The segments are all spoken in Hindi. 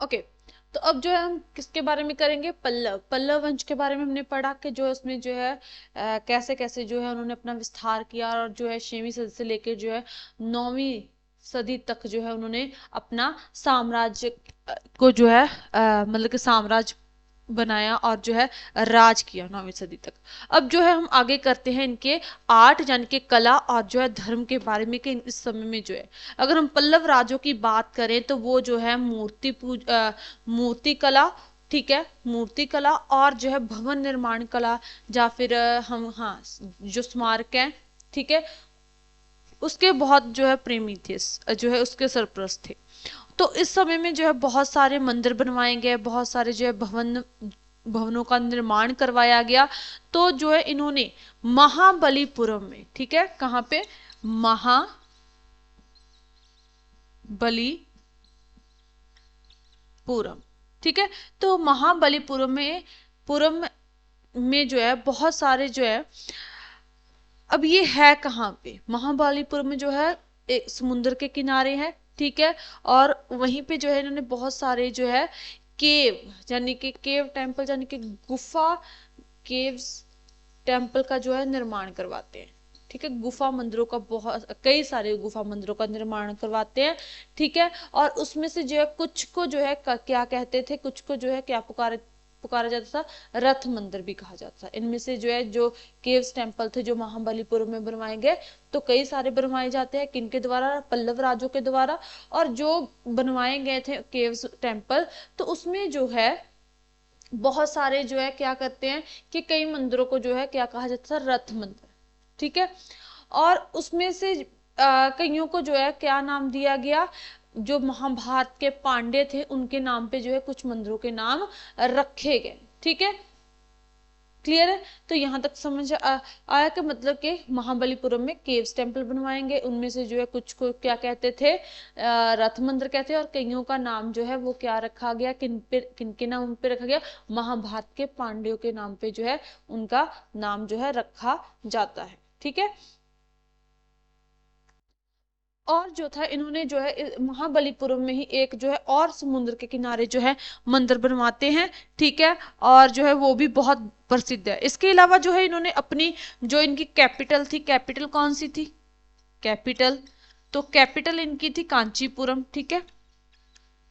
ओके। तो अब जो है हम किसके बारे में करेंगे, पल्लव। पल्लव वंश के बारे में हमने पढ़ा कि जो उसमें जो है कैसे कैसे जो है उन्होंने अपना विस्तार किया, और जो है 6वीं सदी से लेकर जो है 9वीं सदी तक जो है उन्होंने अपना साम्राज्य को जो है मतलब कि साम्राज्य बनाया और जो है राज किया 9वीं सदी तक। अब जो है हम आगे करते हैं इनके आर्ट यानी कि कला और जो है धर्म के बारे में कि इस समय में जो है, अगर हम पल्लव राजों की बात करें तो वो जो है मूर्ति कला, ठीक है, मूर्ति कला और जो है भवन निर्माण कला, या फिर हम हाँ जो स्मारक है, ठीक है, उसके बहुत जो है प्रेमी थे, जो है उसके सरप्रस्त थे। तो इस समय में जो है बहुत सारे मंदिर बनवाए गए, बहुत सारे जो है भवनों का निर्माण करवाया गया। तो जो है इन्होंने महाबलीपुरम में, ठीक है, कहाँ पे, महाबलीपुरम, ठीक है। तो महाबलीपुरम में जो है बहुत सारे जो है, अब ये है कहाँ पे, महाबलीपुरम में जो है एक समुद्र के किनारे है, ठीक है। और वहीं पे जो है इन्होंने बहुत सारे जो है केव यानी कि केव टेम्पल यानी कि गुफा, केव्स टेम्पल का जो है निर्माण करवाते हैं, ठीक है। गुफा मंदिरों का बहुत कई सारे गुफा मंदिरों का निर्माण करवाते हैं, ठीक है। और उसमें से जो है कुछ को जो है क्या कहते थे, कुछ को जो है क्या पुकारे पुकारा जाता था, रथ मंदिर भी कहा जाता था। इनमें से जो है जो केव्स टेम्पल थे जो महाबलीपुरम में बनवाए गए, तो कई सारे बनवाए जाते हैं किनके द्वारा, पल्लव राजों के द्वारा। और जो बनवाए गए थे केव्स टेम्पल, तो उसमें जो है बहुत सारे जो है क्या करते हैं कि कई मंदिरों को जो है क्या कहा जाता था, रथ मंदिर, ठीक है। और उसमें से कईयों को जो है क्या नाम दिया गया, जो महाभारत के पांडे थे उनके नाम पे जो है कुछ मंदिरों के नाम रखे गए, ठीक है। क्लियर है। तो यहां तक समझ आया कि मतलब कि महाबलीपुरम में केव्स टेम्पल बनवाएंगे, उनमें से जो है कुछ को क्या कहते थे, रथ मंदिर कहते हैं, और कईयों का नाम जो है वो क्या रखा गया, किनके नाम पे रखा गया, महाभारत के पांड्यों के नाम पे जो है उनका नाम जो है रखा जाता है, ठीक है। और जो था इन्होंने जो है महाबलीपुरम में ही एक जो है और समुद्र के किनारे जो है मंदिर बनवाते हैं, ठीक है। और जो है वो भी बहुत प्रसिद्ध है। इसके अलावा जो है इन्होंने अपनी जो इनकी कैपिटल थी, कैपिटल कौन सी थी, कैपिटल, तो कैपिटल इनकी थी कांचीपुरम, ठीक है।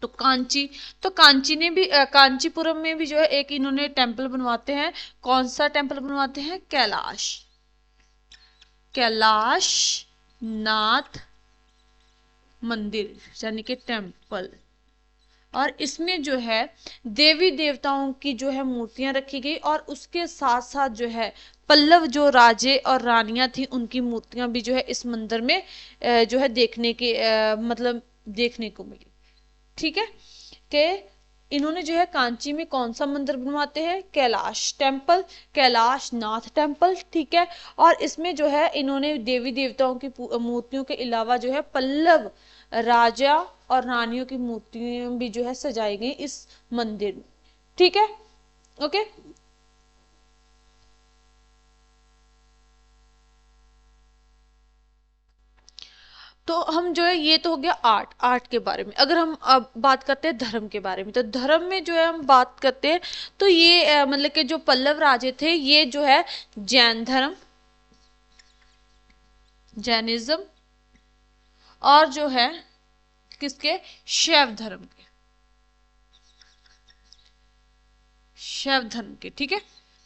तो कांची ने भी कांचीपुरम में भी जो है एक इन्होंने टेम्पल बनवाते हैं। कौन सा टेम्पल बनवाते हैं, कैलाश, कैलाश नाथ मंदिर यानी कि टेम्पल। और इसमें जो है देवी देवताओं की जो है मूर्तियां रखी गई, और उसके साथ साथ जो है पल्लव जो राजे और रानियां थी उनकी मूर्तियां भी जो है इस मंदिर में जो है देखने के मतलब देखने को मिली, ठीक है। कि इन्होंने जो है कांची में कौन सा मंदिर बनवाते हैं, कैलाश टेम्पल, कैलाश नाथ टेम्पल, ठीक है। और इसमें जो है इन्होंने देवी देवताओं की मूर्तियों के अलावा जो है पल्लव राजा और रानियों की मूर्तियां भी जो है सजाई गई इस मंदिर में, ठीक है। ओके। तो हम जो है ये तो हो गया आर्ट, आर्ट के बारे में। अगर हम अब बात करते हैं धर्म के बारे में, तो धर्म में जो है हम बात करते हैं, तो ये मतलब कि जो पल्लव राजे थे ये जो है जैन धर्म, जैनिज्म, और जो है किसके, शैव धर्म के, शैव धर्म के, ठीक है।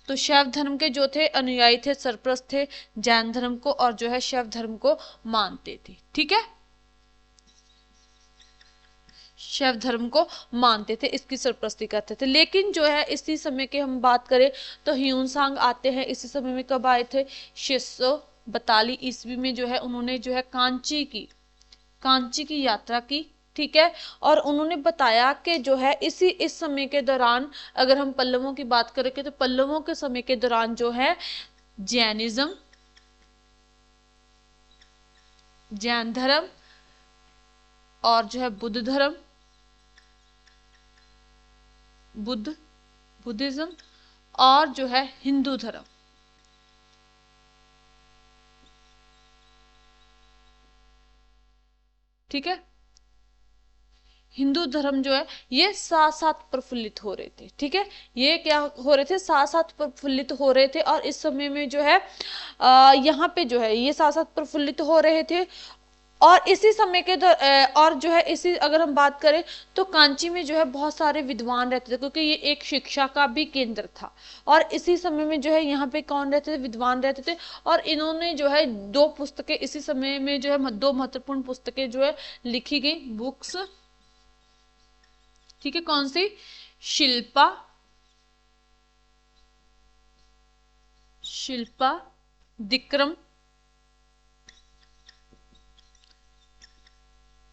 तो शैव धर्म के जो थे अनुयायी थे, सरप्रस्त थे जैन धर्म को, और जो है शैव धर्म को मानते थे, ठीक है। शैव धर्म को मानते थे, इसकी सरप्रस्ती करते थे। लेकिन जो है इसी समय की हम बात करें तो ह्यून आते हैं। इसी समय में कब आए थे, 642 ईस्वी में जो है उन्होंने जो है कांची की यात्रा की, ठीक है। और उन्होंने बताया कि जो है इस समय के दौरान, अगर हम पल्लवों की बात करें तो पल्लवों के समय के दौरान जो है जैनिज्म, जैन धर्म, और जो है बुद्ध धर्म, बुद्धिज्म, और जो है हिंदू धर्म, ठीक है। हिंदू धर्म जो है ये साथ साथ प्रफुल्लित हो रहे थे। ठीक है, ये क्या हो रहे थे, साथ साथ प्रफुल्लित हो रहे थे। और इस समय में जो है यहाँ पे जो है ये साथ साथ प्रफुल्लित हो रहे थे। और इसी समय के और जो है इसी अगर हम बात करें तो कांची में जो है बहुत सारे विद्वान रहते थे, क्योंकि ये एक शिक्षा का भी केंद्र था। और इसी समय में जो है यहाँ पे कौन रहते थे, विद्वान रहते थे। और इन्होंने जो है दो पुस्तकें इसी समय में जो है दो महत्वपूर्ण पुस्तकें जो है लिखी गई बुक्स। ठीक है, कौन सी, शिल्पा, शिल्पा दिक्रम,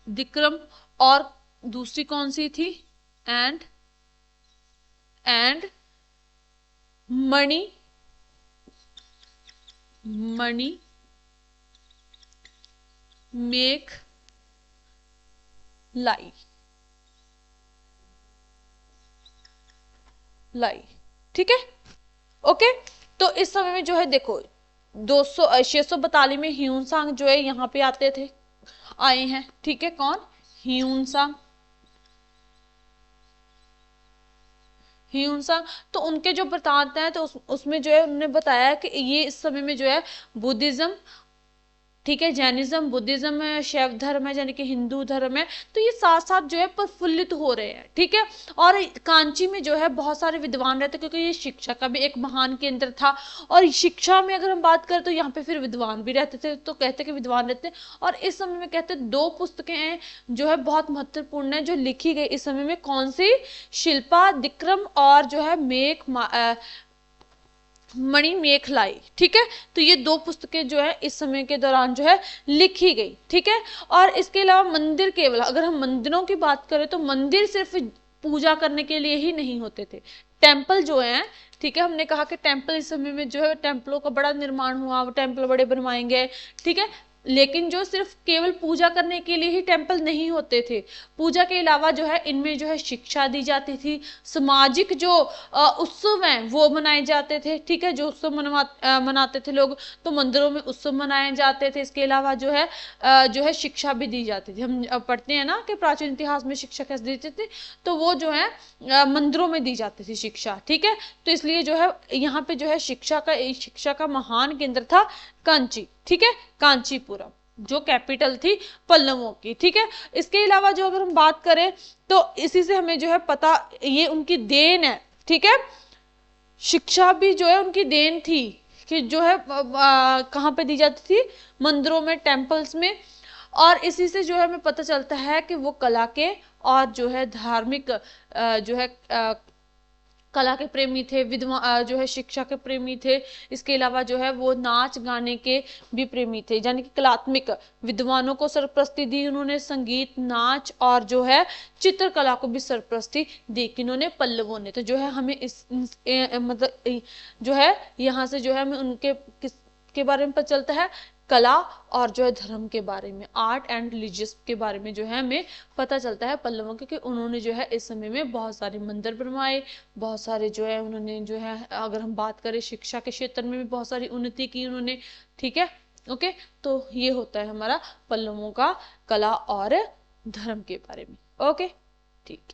दिक्रम, और दूसरी कौन सी थी, एंड मणि, मणि मेख लाई, लाई। ठीक है, ओके। तो इस समय में जो है देखो 642 में ह्यूनसांग जो है यहाँ पे आते थे, आए हैं। ठीक है, कौन, ह्यूनसांग, ह्यूनसांग। तो उनके जो वृतांत हैं तो उसमें जो है उन्होंने बताया कि ये इस समय में जो है बुद्धिज्म, ठीक है, जैनिज्म, बुद्धिज्म, शैव धर्म है यानी कि हिंदू धर्म है, तो ये साथ साथ जो है प्रफुल्लित हो रहे हैं। ठीक है, और कांची में जो है बहुत सारे विद्वान रहते, क्योंकि ये शिक्षा का भी एक महान केंद्र था। और शिक्षा में अगर हम बात करें तो यहाँ पे फिर विद्वान भी रहते थे, तो कहते कि विद्वान रहते। और इस समय में कहते दो पुस्तकें हैं जो है बहुत महत्वपूर्ण है जो लिखी गई इस समय में, कौन सी, शिल्पा दिक्रम और जो है मणि मेखलाई। ठीक है, तो ये दो पुस्तकें जो है इस समय के दौरान जो है लिखी गई। ठीक है, और इसके अलावा मंदिर, केवल अगर हम मंदिरों की बात करें तो मंदिर सिर्फ पूजा करने के लिए ही नहीं होते थे, टेम्पल जो है, ठीक है, हमने कहा कि टेम्पल इस समय में जो है टेम्पलों का बड़ा निर्माण हुआ, वो टेम्पल बड़े बनवाएंगे। ठीक है, लेकिन जो सिर्फ केवल पूजा करने के लिए ही टेम्पल नहीं होते थे, पूजा के अलावा जो है इनमें जो है शिक्षा दी जाती थी, सामाजिक जो उत्सव हैं वो मनाए जाते थे। ठीक है, जो उत्सव मनाते थे लोग, तो मंदिरों में उत्सव मनाए जाते थे। इसके अलावा जो है शिक्षा भी दी जाती थी। हम पढ़ते हैं ना कि प्राचीन इतिहास में शिक्षा कैसे दी जाती थी, तो वो जो है मंदिरों में दी जाती थी शिक्षा। ठीक है, तो इसलिए जो है यहाँ पे जो है शिक्षा का महान केंद्र था कांची। ठीक है, कांचीपुरम जो कैपिटल थी पल्लवों की। ठीक है, इसके अलावा जो अगर हम बात करें तो इसी से हमें जो है पता, ये उनकी देन है। ठीक है, शिक्षा भी जो है उनकी देन थी कि जो है कहाँ पे दी जाती थी, मंदिरों में, टेम्पल्स में। और इसी से जो है हमें पता चलता है कि वो कला के और जो है धार्मिक जो है कला के प्रेमी थे, जो है शिक्षा के प्रेमी थे। इसके अलावा जो है वो नाच गाने के भी प्रेमी थे, यानी कि कलात्मक विद्वानों को सरप्रस्ती दी उन्होंने, संगीत, नाच और जो है चित्रकला को भी सरप्रस्ती दी इन्होंने, पल्लवों ने। तो जो है हमें मतलब जो है यहाँ से जो है हमें उनके किस के बारे में पता चलता है, कला और जो है धर्म के बारे में, आर्ट एंड रिलीजियस के बारे में जो है हमें पता चलता है पल्लवों के, कि उन्होंने जो है इस समय में बहुत सारे मंदिर बनवाए, बहुत सारे जो है उन्होंने जो है अगर हम बात करें शिक्षा के क्षेत्र में भी बहुत सारी उन्नति की उन्होंने। ठीक है, ओके। तो ये होता है हमारा पल्लवों का कला और धर्म के बारे में। ओके, ठीक।